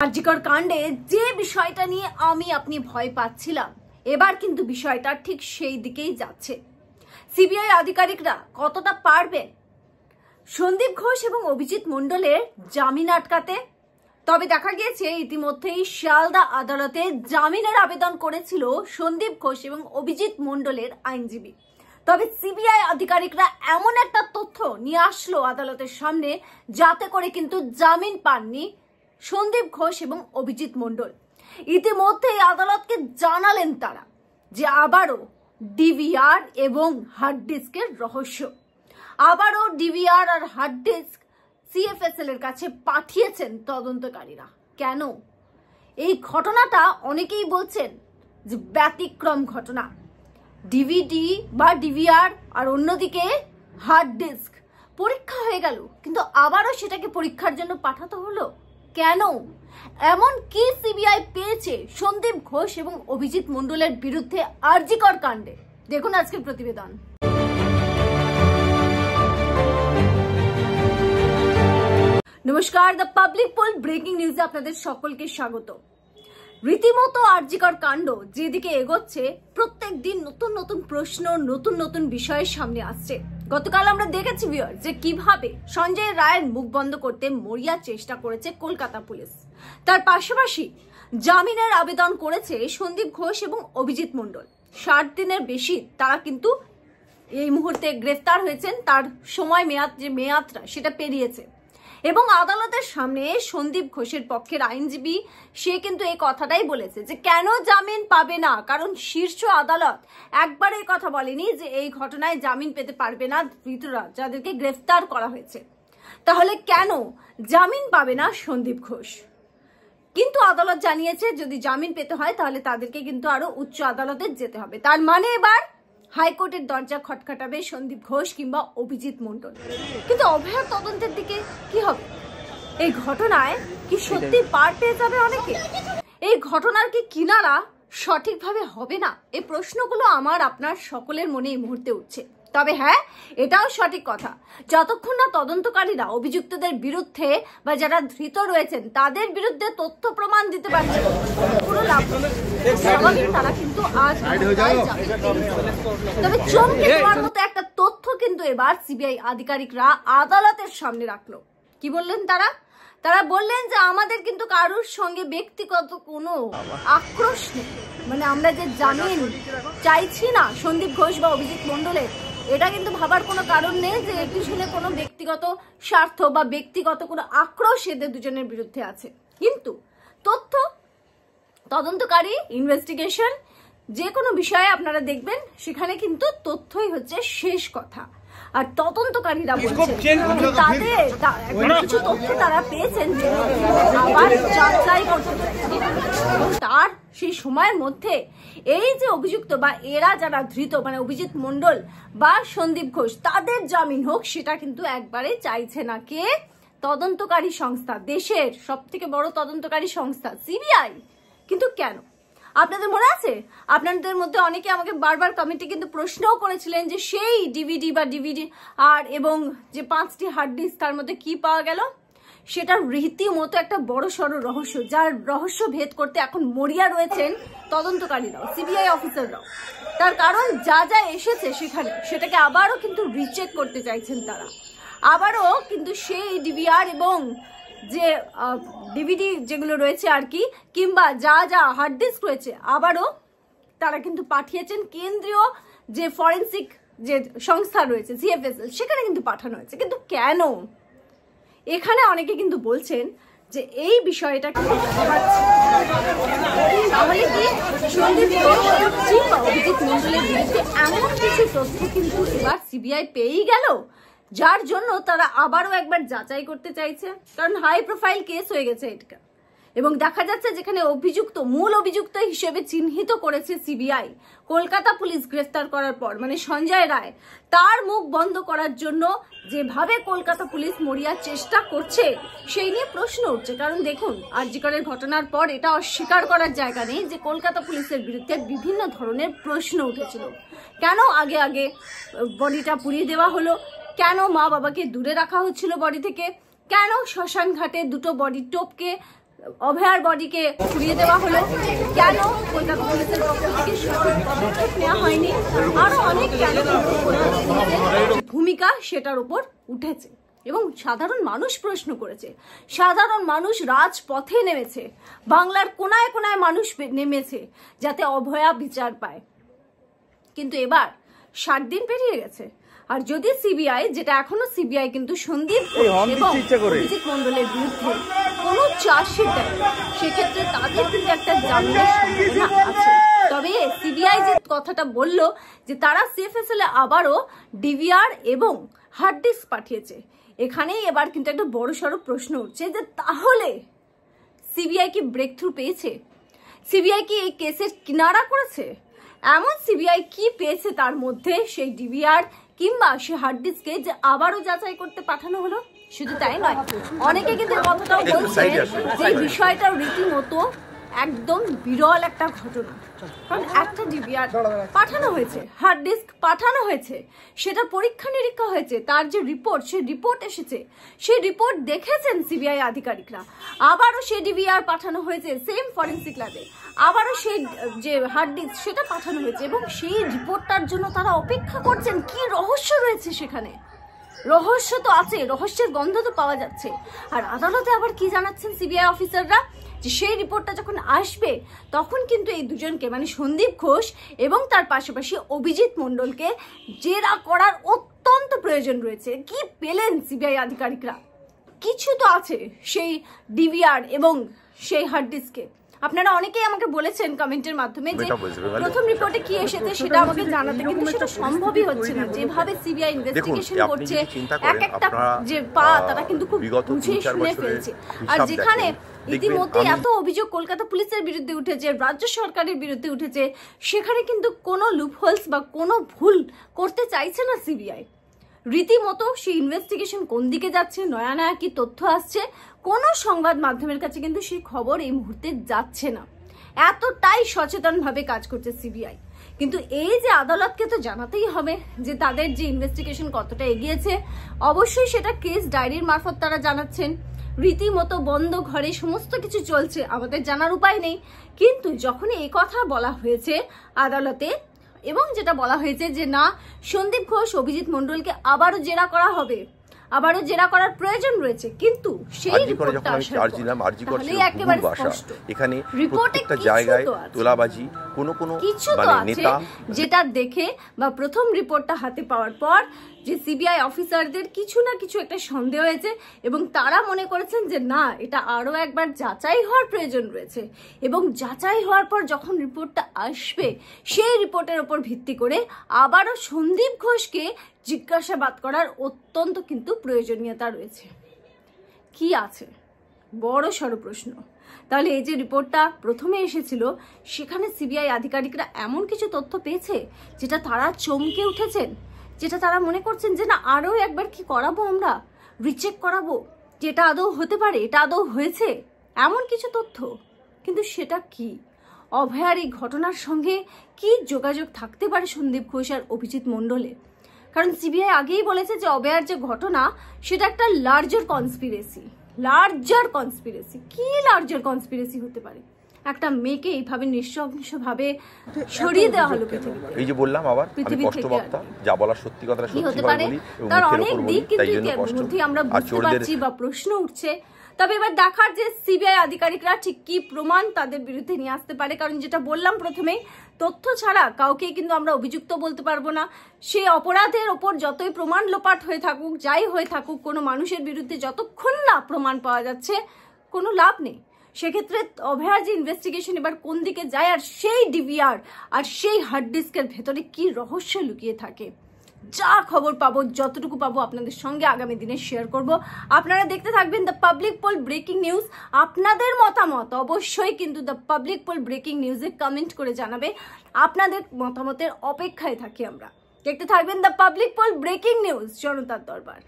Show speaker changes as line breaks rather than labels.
আরজিকর কাণ্ডে যে বিষয়টা নিয়ে আমি আপনি ভয় পাচ্ছিলাম, এবার কিন্তু বিষয়টা ঠিক সেই দিকেই যাচ্ছে। সিবিআই আধিকারিকরা কতটা পারবেন সন্দীপ ঘোষ এবং অভিজিৎ মণ্ডলের জামিন আটকাতে? তবে দেখা গিয়েছে ইতিমধ্যেই শিয়ালদা আদালতে জামিনের আবেদন করেছিল সন্দীপ ঘোষ এবং অভিজিৎ মণ্ডলের আইনজীবী। তবে সিবিআই আধিকারিকরা এমন একটা তথ্য নিয়ে আসলো আদালতের সামনে, যাতে করে কিন্তু জামিন পাননি সন্দীপ ঘোষ এবং অভিজিৎ মণ্ডল। ইতিমধ্যেই আদালতকে জানালেন তারা যে আবারও ডিভিআর এবং হার্ড ডিস্কের রহস্য, আবারও ডিভিআর আর হার্ড ডিস্ক সিএফএসএল এর কাছে পাঠিয়েছেন তদন্তকারীরা। কেন? এই ঘটনাটা অনেকেই বলছেন যে ব্যতিক্রম ঘটনা। ডিভিডি বা ডিভিআর আর অন্যদিকে হার্ড ডিস্ক পরীক্ষা হয়ে গেল, কিন্তু আবারও সেটাকে পরীক্ষার জন্য পাঠাতে হলো কেন? এমন কি সিবিআই পেয়েছে সন্দীপ ঘোষ এবং অভিজিৎ মণ্ডলের বিরুদ্ধে আরজিকর কাণ্ডে? দেখুন আজকের প্রতিবেদন। নমস্কার, দ্য পাবলিক পোল ব্রেকিং নিউজে আপনাদের সকলকে স্বাগত। রীতিমতো আরজিকর কাণ্ড যেদিকে এগোচ্ছে, প্রত্যেক দিন নতুন নতুন প্রশ্ন, নতুন নতুন বিষয়ের সামনে আসছে। গতকাল আমরা দেখেছি ভিউয়ার যে কিভাবে সঞ্জয় রায়ের মুখ বন্ধ করতে মরিয়া চেষ্টা করেছে কলকাতা পুলিশ। তার পাশাপাশি জামিনের আবেদন করেছে সন্দীপ ঘোষ এবং অভিজিৎ মণ্ডল। 60 দিনের বেশি তারা কিন্তু এই মুহূর্তে গ্রেফতার হয়েছেন, তার সময় মেয়াদটা সেটা পেরিয়েছে। এবং আদালতের সামনে সন্দীপ ঘোষের পক্ষের আইনজীবী সে কিন্তু এই কথাটাই বলেছে যে কেন জামিন পাবে না, কারণ শীর্ষ আদালত একবার এই কথা বলেনি যে এই ঘটনায় জামিন পেতে পারবে না ধৃতরা, যাদেরকে গ্রেফতার করা হয়েছে। তাহলে কেন জামিন পাবে না সন্দীপ ঘোষ? কিন্তু আদালত জানিয়েছে যদি জামিন পেতে হয় তাহলে তাদেরকে কিন্তু আরো উচ্চ আদালতে যেতে হবে। তার মানে এবার হাইকোর্টের দরজা খটখটাবে সন্দীপ ঘোষ কিংবা অভিজিৎ মণ্ডল। কিন্তু অভয়ার তদন্তের দিকে কি হবে? এই ঘটনায় কি সত্যি পার পেয়ে যাবে অনেকে? এই ঘটনার কি কিনারা সঠিকভাবে হবে না? এই প্রশ্নগুলো আমার আপনার সকলের মনে এই মুহূর্তে উঠছে। তবে হ্যাঁ, এটাও সঠিক কথা, যতক্ষণ না তদন্তকারীরা অভিযুক্তদের বিরুদ্ধে বা যারা ধৃত রয়েছেন তাদের বিরুদ্ধে তথ্য প্রমাণ দিতে পারছে পুরো লাভ, তারা কিন্তু আজ তবে চমকে দেওয়ার মতো একটা তথ্য কিন্তু এবার সিবিআই আধিকারিকরা আদালতের সামনে রাখলো। কি বললেন তারা? তারা বললেন যে আমাদের কিন্তু কারোর সঙ্গে ব্যক্তিগত কোনো আক্রোশ নেই, মানে আমরা যে জামিন চাইছি না সন্দীপ ঘোষ বা অভিজিৎ মণ্ডলের, এটা কিন্তু ভাবার কোনো কারণ নেই যে এর পিছনে কোনো ব্যক্তিগত স্বার্থ বা ব্যক্তিগত কোনো আক্রোশ এদের দুজনের বিরুদ্ধে আছে। কিন্তু তথ্য, তদন্তকারী, ইনভেস্টিগেশন, যে কোনো বিষয়ে আপনারা দেখবেন সেখানে কিন্তু তথ্যই হচ্ছে শেষ কথা। আর তদন্তকারীরা বলছেন তাদের কিছু তথ্য তারা পেয়েছেন আবার যাচাই করতে, তার সেই সময়ের মধ্যে এই যে অভিযুক্ত বা এরা যারা ধৃত, মানে অভিজিৎ মণ্ডল বা সন্দীপ ঘোষ, তাদের জামিন হোক সেটা কিন্তু একবারে চাইছে না কে? তদন্তকারী সংস্থা, দেশের সব থেকে বড় তদন্তকারী সংস্থা সিবিআই। কিন্তু কেন? আপনাদের মনে আছে? আপনাদের মধ্যে অনেকে আমাকে বারবার কমেন্টে কিন্তু প্রশ্নও করেছিলেন যে সেই ডিভিডি আর এবং যে 5টি হার্ড ডিস্ক, তার মধ্যে কি পাওয়া গেল? সেটা রীতিমতো একটা বড় সড় রহস্য, যার রহস্য ভেদ করতে এখন মরিয়া রয়েছেন তদন্তকারীরাও, সিবিআই অফিসাররাও। তার কারণ যা যা এসেছে সেখানে সেটাকে আবারও কিন্তু রিচেক করতে চাইছেন তারা। আবারও কিন্তু সেই ডিভিআর এবং যে ডিভিডি যেগুলো রয়েছে আর কি, কিংবা যা যা হার্ড ডিস্ক রয়েছে, আবারও তারা কিন্তু পাঠিয়েছেন কেন্দ্রীয় যে ফরেন্সিক যে সংস্থা রয়েছে সিএফএসএল, সেখানে কিন্তু পাঠানো হয়েছে। কিন্তু কেন? এখানে অনেকে কিন্তু বলছেন যে এই বিষয়টা কিন্তু তাহলে কি সন্দীপ ঘোষ কিংবা অভিজিৎ মণ্ডলের বিরুদ্ধে এমন কিছু তথ্য কিন্তু এবার সিবিআই পেয়েই গেল, যার জন্য তারা আবারও একবার যাচাই করতে চাইছে। কারণ হাই প্রোফাইল কেস হয়ে গেছে এটা, এবং দেখা যাচ্ছে যেখানে অভিযুক্ত, মূল অভিযুক্ত হিসেবে চিহ্নিত করেছে সিবিআই কলকাতা পুলিশ গ্রেফতার করার পর, মানে সঞ্জয় রায়, তার মুখ বন্ধ করার জন্য যেভাবে কলকাতা পুলিশ মরিয়ার চেষ্টা করছে সেই নিয়ে প্রশ্ন উঠছে। কারণ দেখুন, আরজিকরের ঘটনার পর এটা অস্বীকার করার জায়গা নেই যে কলকাতা পুলিশের বিরুদ্ধে বিভিন্ন ধরনের প্রশ্ন উঠেছিল। কেন আগে আগে বডিটা পুড়িয়ে দেওয়া হলো? কেন মা বাবাকে দূরে রাখা হচ্ছিল বডি থেকে? কেন শ্মশান ঘাটে দুটো বডি টোপকে অভয়ার বডিকে ফিরিয়ে দেওয়া হলো, কেন কলকাতা পুলিশের পক্ষ থেকে সঠিক পদক্ষেপ নেওয়া হয়নি, আরো অনেক কেন ভূমিকা সেটার উপর উঠেছে এবং সাধারণ মানুষ প্রশ্ন করেছে। সাধারণ মানুষ রাজপথে নেমেছে, বাংলার কোনায় কোনায় মানুষ নেমেছে যাতে অভয়া বিচার পায়। কিন্তু এবার 60 দিন পেরিয়ে গেছে, আর যদি সিবিআই, যেটা এখনো সিবিআই কিন্তু সন্দীপ এবং অভিজিৎ মন্ডলের বিরুদ্ধে কোনো চার্জশিট দেয়, সেক্ষেত্রে তাদের কিন্তু একটা জামিনের সম্ভাবনা আছে। তবে সিবিআই যে কথাটা বলল যে তারা সিএফএসএল এ আবারও ডিভিআর এবং হার্ড ডিস্ক পাঠিয়েছে, এখানেই এবার কিন্তু একটা বড়সড় প্রশ্ন উঠছে যে তাহলে সিবিআই কি ব্রেক থ্রু পেয়েছে? সিবিআই কি এই কেসের কিনারা করেছে? এমন সিবিআই কি পেয়েছে তার মধ্যে সেই ডিভিআর কিংবা সে হার্ড ডিস্কে যে আবারও যাচাই করতে পাঠানো হলো? শুধু তাই নয়, অনেকে কিন্তু কথাটাও বলছে যে বিষয়টাও রীতিমতো একদম বিরল একটা ঘটনা, কারণ একটা ডিভিআর পাঠানো হয়েছে, হার্ড ডিস্ক পাঠানো হয়েছে, সেটা পরীক্ষা নিরীক্ষা হয়েছে, তার যে রিপোর্ট, সেই রিপোর্ট এসেছে, সেই রিপোর্ট দেখেছেন সিবিআই আধিকারিকরা। আবারও সেই ডিভিআর পাঠানো হয়েছে সেম ফরেন্সিক ল্যাবে, আবারও সেই যে হার্ড ডিস্ক সেটা পাঠানো হয়েছে এবং সেই রিপোর্টটার জন্য তারা অপেক্ষা করছেন। কি রহস্য রয়েছে সেখানে? রহস্য তো আছে, রহস্যের গন্ধ তো পাওয়া যাচ্ছে। আর আদালতে আবার কি জানাচ্ছেন সিবিআই অফিসাররা, যে সেই রিপোর্টটা যখন আসবে তখন কিন্তু এই দুজনকে, মানে সন্দীপ ঘোষ এবং তার পাশাপাশি অভিজিৎ মন্ডলকে জেরা করার অত্যন্ত প্রয়োজন রয়েছে। কি পেলেন সিবিআই আধিকারিকরা? কিছু তো আছে সেই ডিভিআর এবং সেই হার্ড ডিস্কে। আপনারা অনেকেই আমাকে বলেছেন কমেন্টের মাধ্যমে যে প্রথম রিপোর্টে কি এসেছে সেটা আমাকে জানাতে, কিন্তু সেটা সম্ভবই হচ্ছে না। যেভাবে সিবিআই ইনভেস্টিগেশন করছে, এক একটা যে পা তারা কিন্তু খুব বুঝে শুনে ফেলছে। আর যেখানে ইতিমধ্যে এত অভিযোগ কলকাতা পুলিশের বিরুদ্ধে উঠেছে, রাজ্য সরকারের বিরুদ্ধে উঠেছে, সেখানে কিন্তু কোনো লুপহোলস বা কোনো ভুল করতে চাইছে না সিবিআই। রীতিমতো সেই ইনভেস্টিগেশন কোন দিকে যাচ্ছে, নয়া নয়া কি তথ্য আসছে, কোনো সংবাদ মাধ্যমের কাছে কিন্তু সেই খবর এই মুহূর্তে যাচ্ছে না। এতটাই সচেতনভাবে কাজ করছে সিবিআই। কিন্তু এই যে আদালতকে তো জানাতেই হবে যে তাদের যে ইনভেস্টিগেশন কতটা এগিয়েছে। অবশ্যই সেটা কেস ডায়েরির মারফত তারা জানাচ্ছেন, রীতিমতো বন্ধ ঘরে সমস্ত কিছু চলছে, আমাদের জানার উপায় নেই। কিন্তু যখন এই কথা বলা হয়েছে আদালতে এবং যেটা বলা হয়েছে যে না, সন্দীপ ঘোষ অভিজিৎ মন্ডলকে আবারও জেরা করা হবে, আবারও জেরা করার প্রয়োজন রয়েছে, কিন্তু সেই রিপোর্টটা একেবারে স্পষ্ট, এখানে প্রত্যেকটা জায়গায় তোলাবাজি কোনো কিছু তো আছে যেটা দেখে বা প্রথম রিপোর্টটা হাতে পাওয়ার পর যে সিবিআই অফিসারদের কিছু না কিছু একটা সন্দেহ হয়েছে এবং তারা মনে করেছেন যে না, এটা আরো একবার যাচাই হওয়ার প্রয়োজন রয়েছে। এবং যাচাই হওয়ার পর যখন রিপোর্টটা আসবে, সেই রিপোর্টের উপর ভিত্তি করে আবারও সন্দীপ ঘোষকে জিজ্ঞাসাবাদ করার অত্যন্ত কিন্তু প্রয়োজনীয়তা রয়েছে। কি আছে? বড় সড় প্রশ্ন। তাহলে এই যে রিপোর্টটা প্রথমে এসেছিল, সেখানে সিবিআই আধিকারিকরা এমন কিছু তথ্য পেয়েছে যেটা তারা চমকে উঠেছেন, যেটা তারা মনে করছেন যে না, আরো একবার কি করাবো, আমরা রিচেক করাবো, যেটা আদৌ হতে পারে, এটা আদৌ হয়েছে, এমন কিছু তথ্য। কিন্তু সেটা কি? অভয়ার এই ঘটনার সঙ্গে কি যোগাযোগ থাকতে পারে সন্দীপ ঘোষ আর অভিজিৎ মন্ডলের? কারণ সিবিআই আগেই বলেছে যে অভয়ার যে ঘটনা সেটা একটা লার্জার কনস্পিরেসি। কি লার্জার কনস্পিরেসি হতে পারে? একটা মেয়েকে এইভাবে নৃশংসভাবে সরিয়ে দেওয়া হলো পৃথিবীতে।
এই যে বললাম আবার, আমি কষ্টবক্তা, যা বলার সত্যি কথাটা সত্যি বলি,
তার অনেক দিক কিন্তু মধ্যে আমরা বুঝতে পারছি বা প্রশ্ন উঠছে। তবে এবার দেখার যে সিবিআই আধিকারিকরা ঠিক কি প্রমাণ তাদের বিরুদ্ধে নিয়ে আসতে পারে। কারণ যেটা বললাম প্রথমে, তথ্য ছাড়া কাউকে কিন্তু আমরা অভিযুক্ত বলতে পারবো না। সেই অপরাধের ওপর যতই প্রমাণ লোপাট হয়ে থাকুক, যাই হয়ে থাকুক, কোনো মানুষের বিরুদ্ধে যতক্ষণ না প্রমাণ পাওয়া যাচ্ছে কোনো লাভ নেই। সেক্ষেত্রে অভয়ার যে ইনভেস্টিগেশন এবার কোন দিকে যায়, আর সেই ডিভিআর আর সেই হার্ড ডিস্কের ভেতরে কি রহস্য লুকিয়ে থাকে, যা খবর পাবো, যতটুকু পাবো আপনাদের সঙ্গে আগামী দিনে শেয়ার করব। আপনারা দেখতে থাকবেন the public pole breaking news. আপনাদের মতামত অবশ্যই কিন্তু দ্য পাবলিক পোল ব্রেকিং নিউজে কমেন্ট করে জানাবে। আপনাদের মতামতের অপেক্ষায় থাকি আমরা। দেখতে থাকবেন the public pole breaking news, জনতার দরবার।